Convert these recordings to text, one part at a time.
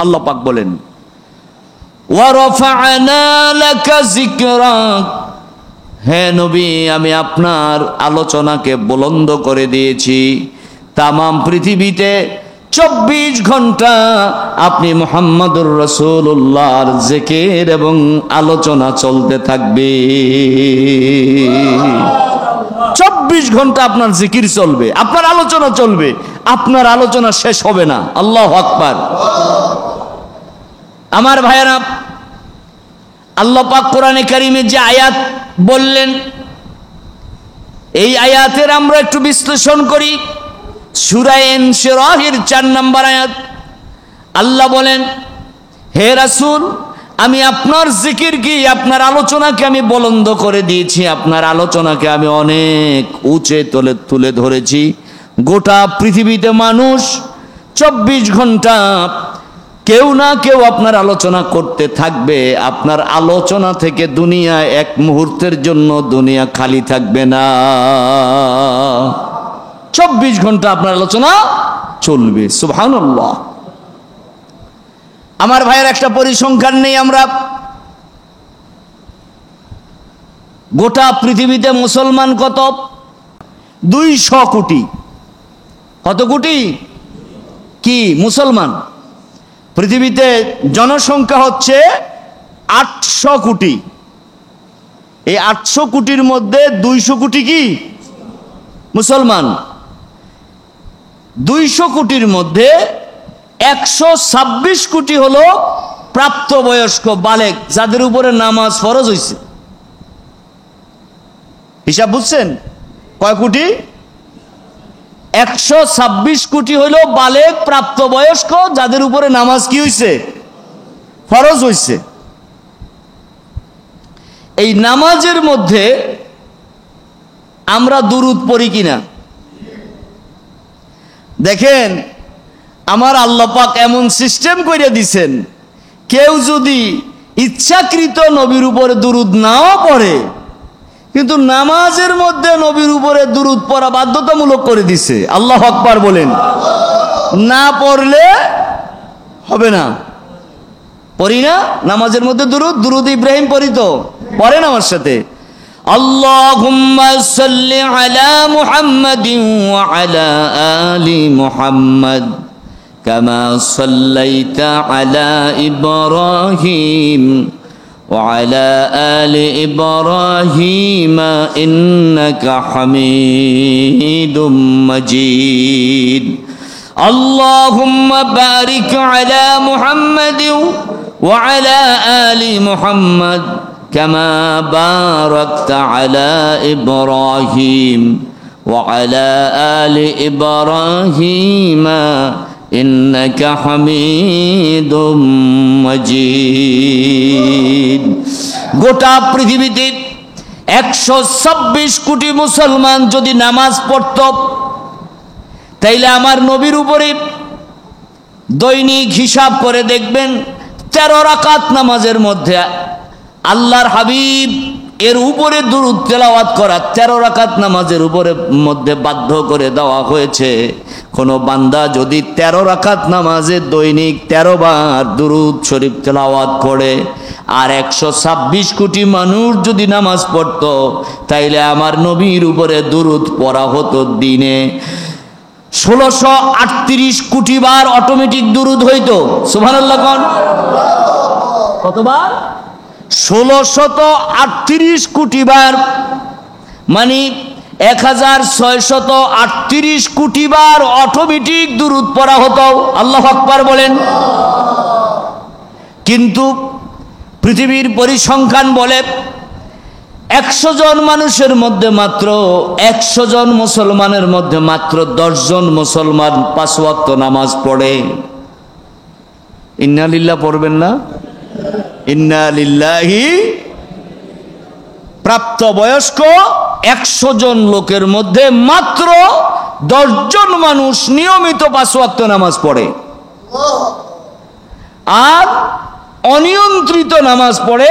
আল্লাহ পাক বলেন ওয়া রাফা'না লাকা যিকরাক, হে নবী আমি আপনার আলোচনাকে বুলন্দ করে দিয়েছি। তামাম পৃথিবীতে 24 ঘন্টা আপনি মুহাম্মদুর রাসূলুল্লাহর জিকির এবং আলোচনা চলতে থাকবে। 24 ঘন্টা আপনার জিকির চলবে, আপনার আলোচনা চলবে, আপনার আলোচনা শেষ হবে না। আল্লাহু আকবার। আমার ভাইয়েরা, আল্লাহ পাক কোরআনে কারিমে যে আয়াত বললেন, এই আয়াতের আমরা একটু বিশ্লেষণ করি। সূরা ইনশিরাহের 4 নম্বর আয়াত। আল্লাহ বলেন, হে রাসূল আমি আপনার জিকির কি, আপনার আলোচনাকে আমি বুলন্দ করে দিয়েছি, আপনার আলোচনাকে আমি অনেক উঁচে তুলে ধরেছি। গোটা পৃথিবীতে মানুষ 24 ঘন্টা কেউ না কেউ আপনার আলোচনা করতে থাকবে। আপনার আলোচনা থেকে দুনিয়া এক মুহূর্তের জন্য দুনিয়া খালি থাকবে না। 24 ঘন্টা আপনার আলোচনা চলবে। সুবহানাল্লাহ। আমার ভাইয়ের একটা পরিসংখ্যান নেই আমরা। গোটা পৃথিবীতে মুসলমান কত? 200 কোটি। কত কোটি? কি মুসলমান? পৃথিবীতে জনসংখ্যা হচ্ছে 800 কোটি। এই 800 কোটির মধ্যে 200 কোটি কি মুসলমান। 200 কোটির মধ্যে 126 কোটি হলো প্রাপ্তবয়স্ক বালেগ, যাদের উপরে নামাজ ফরজ হয়েছে। হিসাব বুঝছেন? কয় কোটি? 126 কোটি হইল বালেগ প্রাপ্তবয়স্ক, যাদের উপরে নামাজ কি হইছে? ফরজ হইছে। এই নামাজের মধ্যে আমরা দুরূদ পড়ি কিনা দেখেন। আমার আল্লাহ পাক এমন সিস্টেম করে দিছেন, কেউ যদি ইচ্ছাকৃত নবীর উপরে দুরূদ নাও পড়ে, কিন্তু নামাজের মধ্যে নবীর উপরে দুরূদ পড়া বাধ্যতামূলক করে দিছে। আল্লাহু আকবার বলেন। না পড়লে হবে না। পড়ি না নামাজের মধ্যে দুরূদ ইব্রাহিম পড়ি তো, পড়েন আমার সাথে। আল্লাহুম্মা সাল্লি আলা মুহাম্মাদিন ওয়া আলা আলি মুহাম্মাদ কামা সাল্লাইতা আলা ইব্রাহিম وعلى آل إبراهيم إنك حميد مجيد اللهم بارك على محمد وعلى آل محمد كما باركت على إبراهيم وعلى آل إبراهيم إنك حميد مجيد। গোটা পৃথিবীতে 126 কোটি মুসলমান যদি নামাজ পড়ত, তাইলে আমার নবীর উপরে দৈনিক হিসাব করে দেখবেন 13 রাকাত নামাজের মধ্যে আল্লাহর হাবিব এর উপরে দুরূদ তেলাওয়াত করা 13 রাকাত নামাজের উপরে মধ্যে বাধ্য করে দেওয়া হয়েছে। কোন বান্দা যদি 13 রাকাত নামাজে দৈনিক 13 বার দুরূদ শরীফ তেলাওয়াত করে, আর 126 কোটি মানুষ যদি নামাজ পড়তো, তাইলে আমার নবীর উপরে দুরূদ পড়া হতো দিনে 1638 কোটি বার অটোমেটিক দুরূদ হইতো। সুবহানাল্লাহ কোন কতবার? 1638 কোটি বার, মানে 1638 কোটি বার অটোমেটিক দুরূদ পড়া হতো। আল্লাহু আকবার বলেন। কিন্তু পৃথিবীর পরিসংখ্যান বলে 100 জন মানুষের মধ্যে মাত্র 100 জন মুসলমানের মধ্যে মাত্র 10 জন মুসলমান 5 ওয়াক্ত নামাজ পড়ে। ইন্না লিল্লাহ পড়বেন না? ইন্না লিল্লাহি। প্রাপ্তবয়স্ক 100 জন লোকের মধ্যে মাত্র 10 জন মানুষ নিয়মিত 5 ওয়াক্ত নামাজ পড়ে, আর অনিয়ন্ত্রিত নামাজ পড়ে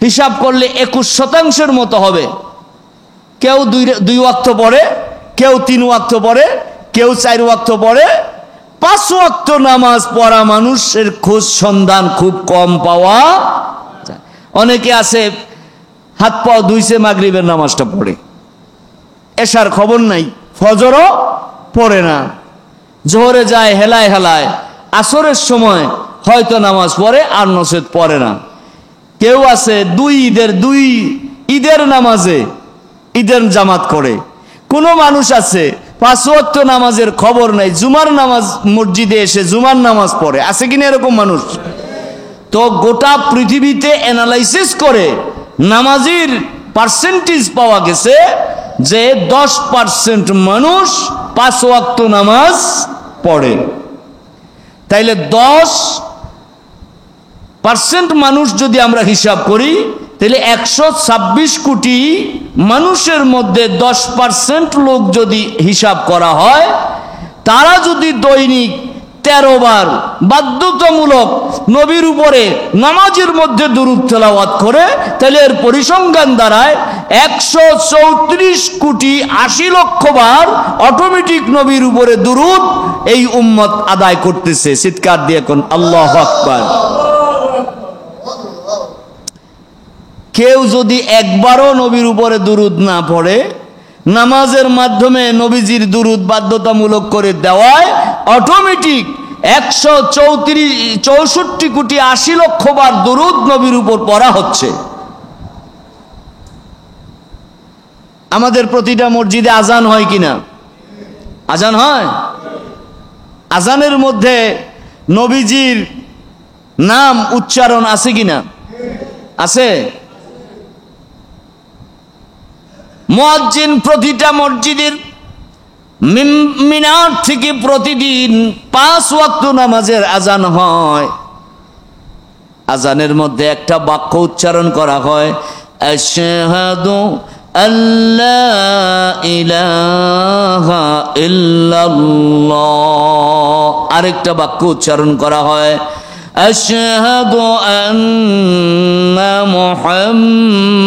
হিসাব করলে 21% মতো হবে। কেউ 2 ওয়াক্ত পড়ে, কেউ 3 ওয়াক্ত পড়ে, কেউ 4 ওয়াক্ত পড়ে, 5 ওয়াক্ত নামাজ পড়া মানুষের খোঁজ সন্ধান খুব কম পাওয়া যায়। অনেকে আছে হাত পা ধুইছে মাগরিবের নামাজটা পড়ে, এশার খবর নাই, ফজরও পড়ে না, জোহরে যায় হেলায় হেলায়, আসরের সময় হয়তো নামাজ পড়ে আর নসেদ পড়ে না। কেউ আছে দুই ঈদের নামাজে ঈদের জামাত করে। কোন মানুষ আছে 5 ওয়াক্ত নামাজের খবর নাই, জুমার নামাজ মসজিদে এসে জুমার নামাজ পড়ে, আছে কিনা এরকম মানুষ? তো গোটা পৃথিবীতে অ্যানালাইসিস করে নামাজের পার্সেন্টেজ পাওয়া গেছে যে 10% মানুষ 5 ওয়াক্ত নামাজ পড়ে। তাইলে 10% মানুষ যদি আমরা হিসাব করি, তাহলে 126 কোটি মানুষের মধ্যে 10% লোক যদি হিসাব করা হয়, তারা যদি দৈনিক 13 বার বাধ্যতামূলক নবীর উপরে নামাজের মধ্যে দুরূদ তেলাওয়াত করে, তাহলে এর পরিসংখ্যান দাঁড়ায় 134 কোটি 80 লক্ষ বার অটোমেটিক নবীর উপরে দুরূদ এই উম্মত আদায় করতেছে। চিৎকার দিয়ে কোন আল্লাহু আকবার। কেউ যদি একবারও নবীর উপরে দুরূদ না পড়ে, নামাজের মাধ্যমে নবীজির দুরূদ বাধ্যতামূলক করে দেওয়ায় অটোমেটিক 164 কোটি 80 লক্ষ বার দুরূদ নবীর উপর পড়া হচ্ছে। আমাদের প্রতিটা মসজিদে আজান হয় কিনা? আজান হয়। আজানের মধ্যে নবীজির নাম উচ্চারণ আছে কিনা? আছে। মুয়াজ্জিন প্রতিটা মসজিদের মিনার থেকে প্রতিদিন 5 ওয়াক্ত নামাজের আজান হয়। আজানের মধ্যে একটা বাক্য উচ্চারণ করা হয়, আশহাদু আল্লা ইলাহা ইল্লাল্লাহ। আরেকটা বাক্য উচ্চারণ করা হয়, আশহাদু আন্না মুহাম্মাদার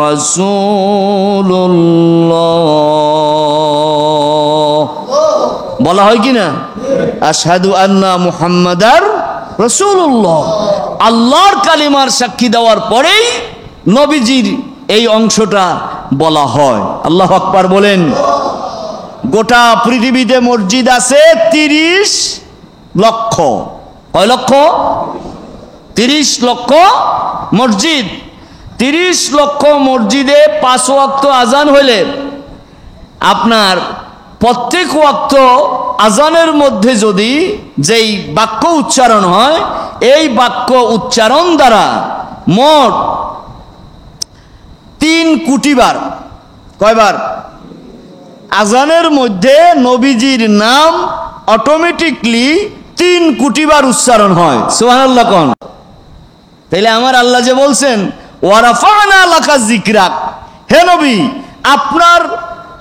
রাসূলুল্লাহ। বলা হয় কি না? আশহাদু আন্না মুহাম্মাদার রাসূলুল্লাহ। আল্লাহর কালিমার সাক্ষী দেওয়ার পরেই নবীজির এই অংশটা বলা হয়। আল্লাহু আকবার বলেন। গোটা পৃথিবীতে মসজিদ আছে 30 লক্ষ। কয় লক্ষ? 30 লক্ষ মসজিদ। 30 লক্ষ মসজিদে 5 ওয়াক্ত আজান হইলে আপনার প্রত্যেক ওয়াক্ত আজানের মধ্যে যদি যেই বাক্য উচ্চারণ হয়, এই বাক্য উচ্চারণ দ্বারা মোট 3 কোটি বার। কয়বার? আজানের মধ্যে নবীজির নাম অটোমেটিকলি 3 কোটি বার উচ্চারণ হয়। সুবহানাল্লাহ কোন। তাইলে আমার আল্লাহ যে বলছেন ওয়ারাফানা লাকা যিকরাক, হে নবী আপনার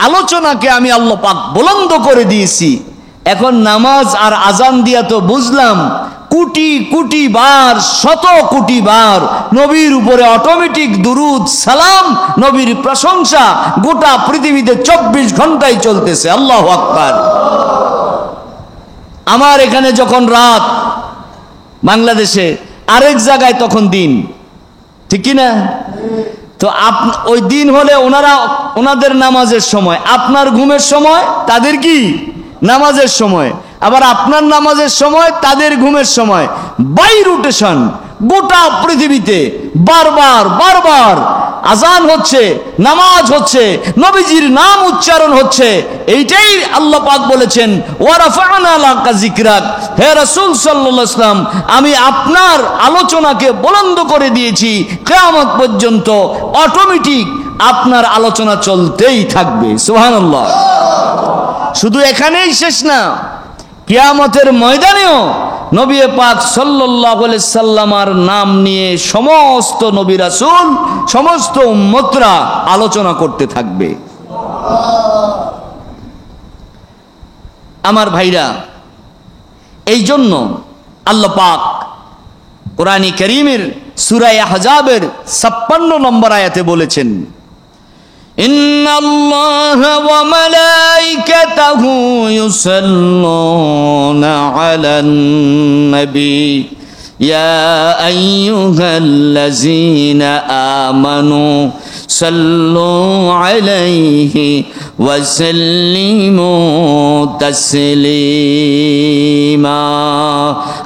আলোচনাকে আমি আল্লাহ পাক বুলন্দ করে দিয়েছি। এখন নামাজ আর আজান দিয়া তো বুঝলাম কোটি কোটি বার, শত কোটি বার নবীর উপরে অটোমেটিক দুরূদ সালাম, নবীর প্রশংসা গোটা পৃথিবীতে 24 ঘন্টায় চলতেছে। আল্লাহু আকবার। আমার এখানে যখন রাত, বাংলাদেশে আরেক জায়গায় তখন দিন, ঠিক কি না? তো ওই দিন হলে ওনাদের নামাজের সময়, আপনার ঘুমের সময়, তাদের কি নামাজের সময়, আবার আপনার নামাজের সময় তাদের ঘুমের সময়। বাই রোটেশন গোটা পৃথিবীতে বারবার বারবার আজান হচ্ছে, নামাজ হচ্ছে, নবীজির নাম উচ্চারণ হচ্ছে। এইটাই আল্লাহ পাক বলেছেন ওয়ারাফানা লাকা যিকরাক, হে রাসূল সাল্লাল্লাহু আলাইহি ওয়াসাল্লাম আমি আপনার আলোচনাকে বুলন্দ করে দিয়েছি। কিয়ামত পর্যন্ত অটোমেটিক আপনার আলোচনা চলতেই থাকবে। সুবহানাল্লাহ। শুধু এখানেই শেষ না, কিয়ামতের ময়দানেও নবী পাক সাল্লাল্লাহু আলাইহি সাল্লামার নাম নিয়ে সমস্ত নবী রাসূল, সমস্ত উম্মতরা আলোচনা করতে থাকবে। আমার ভাইরা, এই জন্য আল্লাহ পাক কোরআনে কারীমের সূরা আহজাবের 56 নম্বর আয়াতে বলেছেন, ইন্নাল্লাহা ওয়া মালাইকাতাহু ইউসাল্লুনা আলান নবী ইয়া আইয়ুহাল্লাযীনা আমানু সাল্লু আলাইহি ওয়া সাল্লিমু তাসলিমা।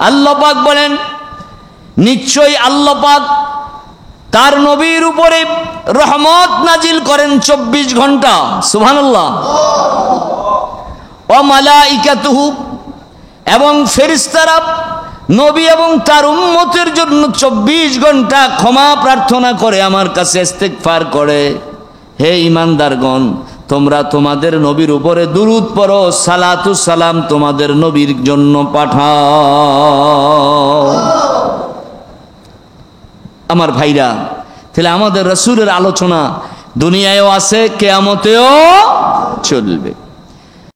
আল্লাহ পাক বলেন, নিশ্চয়ই আল্লাহ পাক তার নবীর উপরে রহমত নাজিল করেন 24 ঘন্টা। সুবহানাল্লাহ। ওয়া মালাইকাতুহু, এবং ফেরেশতারা নবী এবং তার উম্মতের জন্য 24 ঘন্টা ক্ষমা প্রার্থনা করে, আমার কাছে ইস্তেগফার করে। হে ঈমানদারগণ, তোমরা তোমাদের নবীর উপরে দুরূদ পড়ো, সালাতু সালাম তোমাদের নবীর জন্য পাঠাও। আমার ভাইরা, তাহলে আমাদের রাসূলের আলোচনা দুনিয়ায়ও আছে, কিয়ামতেও চলবে।